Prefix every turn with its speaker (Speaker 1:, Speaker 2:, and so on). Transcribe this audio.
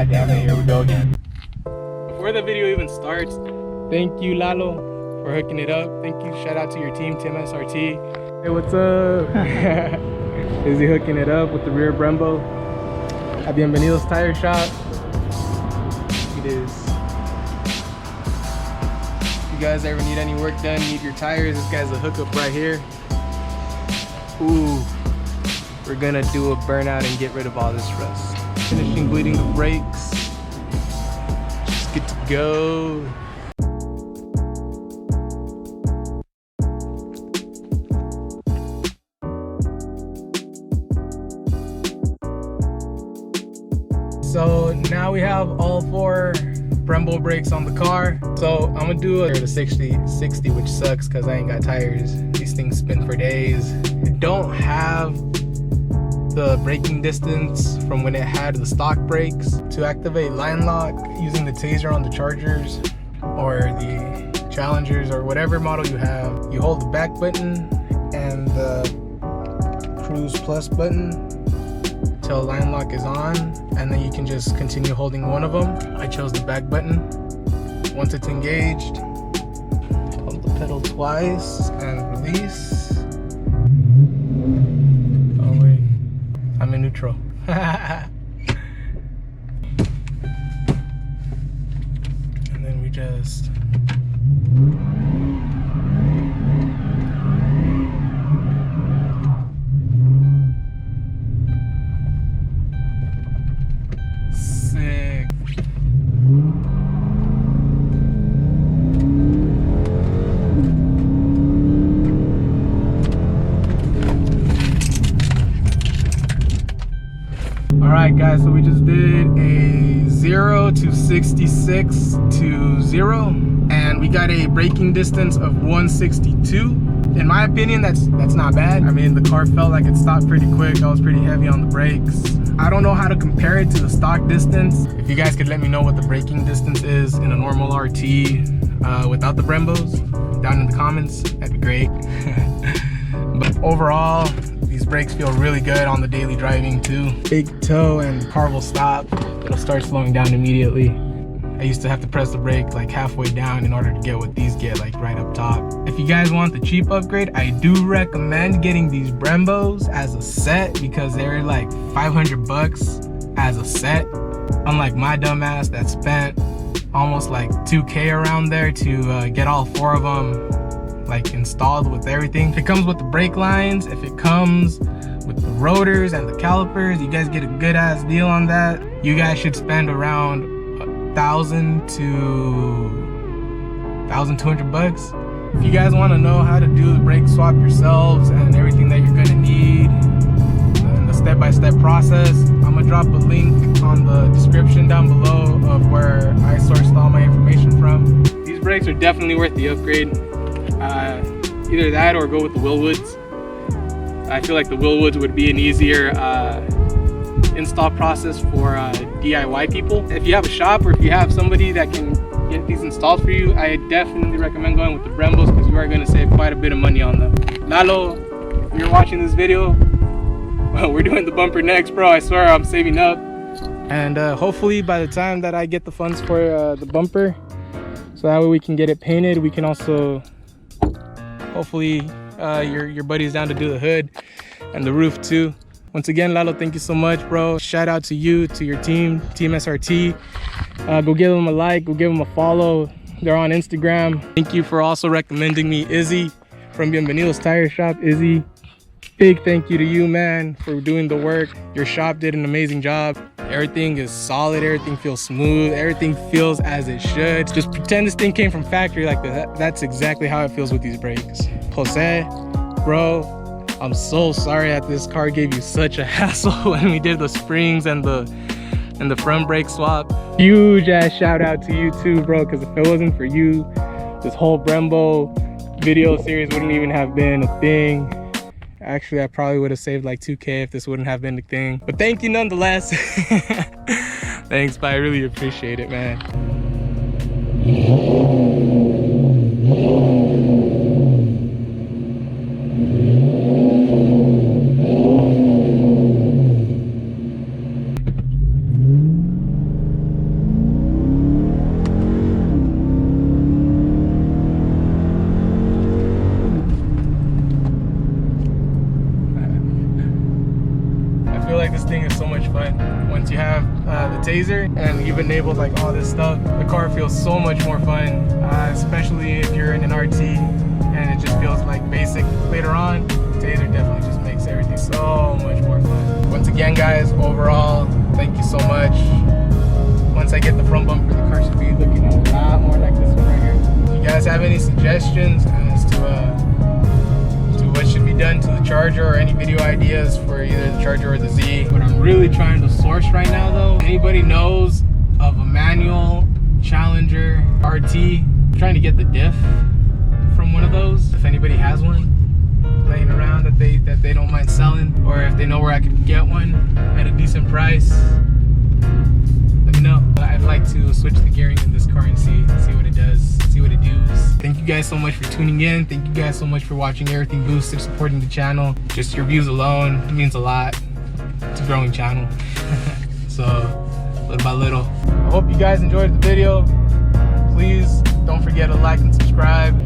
Speaker 1: God damn it, here we go again. Before the video even starts, thank you Lalo for hooking it up. Thank you, shout out to your team, Team SRT. Hey, what's up? Izzy hooking it up with the rear Brembo. A Bienvenidos Tire Shop. It is. If you guys ever need any work done, need your tires, this guy's a hookup right here. Ooh, we're gonna do a burnout and get rid of all this rust. Finishing bleeding the brakes. Just good to go. So now we have all 4 Brembo brakes on the car. So I'm gonna do the 60, which sucks because I ain't got tires. These things spin for days. I don't have the braking distance from when it had the stock brakes. To activate line lock using the taser on the Chargers or the Challengers or whatever model you have, you hold the back button and the Cruise Plus button till line lock is on, and then you can just continue holding one of them. I chose the back button. Once it's engaged, hold the pedal twice and release. Oh wait, I'm in neutral. And then we just Alright guys, so we just did a 0 to 66 to 0, and we got a braking distance of 162. In my opinion, that's not bad. I mean, the car felt like it stopped pretty quick. I was pretty heavy on the brakes. I don't know how to compare it to the stock distance. If you guys could let me know what the braking distance is in a normal RT without the Brembos down in the comments, that'd be great. But overall, these brakes feel really good on the daily driving too. Big toe and the car will stop. It'll start slowing down immediately. I used to have to press the brake like halfway down in order to get what these get, like right up top. If you guys want the cheap upgrade, I do recommend getting these Brembos as a set because they're like 500 bucks as a set. Unlike my dumbass that spent almost like 2K around there to get all 4 of them like installed with everything. If it comes with the brake lines, if it comes with the rotors and the calipers, you guys get a good ass deal on that. You guys should spend around 1,000 to 1,200 bucks. If you guys want to know how to do the brake swap yourselves and everything that you're gonna need and the step-by-step process, I'm gonna drop a link on the description down below of where I sourced all my information from. These brakes are definitely worth the upgrade. Either that or go with the Willwoods. I feel like the Willwoods would be an easier install process for DIY people. If you have a shop or if you have somebody that can get these installed for you, I definitely recommend going with the Brembos because you are going to save quite a bit of money on them. Lalo, if you're watching this video, well, we're doing the bumper next, bro. I swear I'm saving up. And hopefully by the time that I get the funds for the bumper, so that way we can get it painted, we can also hopefully your buddy's down to do the hood and the roof too. Once again, Lalo, thank you so much, bro. Shout out to you, to your team, Team SRT. Go give them a like, go give them a follow. They're on Instagram. Thank you for also recommending me Izzy from Bienvenidos Tire Shop. Izzy, big thank you to you, man, for doing the work. Your shop did an amazing job. Everything is solid, everything feels smooth, everything feels as it should. Just pretend this thing came from factory like that. That's exactly how it feels with these brakes. Jose, bro, I'm so sorry that this car gave you such a hassle when we did the springs and the front brake swap. Huge ass shout out to you too, bro, because if it wasn't for you, this whole Brembo video series wouldn't even have been a thing. Actually, I probably would have saved like 2K if this wouldn't have been the thing. But thank you nonetheless. Thanks, bye. I really appreciate it, man. the taser, and you've enabled like all this stuff, the car feels so much more fun, especially if you're in an RT and it just feels like basic later on. Taser definitely just makes everything so much more fun. Once again, guys, overall, thank you so much. Once I get the front bumper, the car should be looking a lot more like this one right here. If you guys have any suggestions as to what should be done to the Charger, or any video ideas for either the Charger or the Z, what I'm really trying to source right now though, anybody knows of a manual Challenger RT, I'm trying to get the diff from one of those. If anybody has one laying around that they don't mind selling, or if they know where I could get one at a decent price, let me know. I'd like to switch the gearing in this car and see what it does, see what it does. Thank you guys so much for tuning in. Thank you guys so much for watching Everything Boosted, supporting the channel. Just your views alone, it means a lot. It's a growing channel. So little by little. I hope you guys enjoyed the video. Please don't forget to like and subscribe.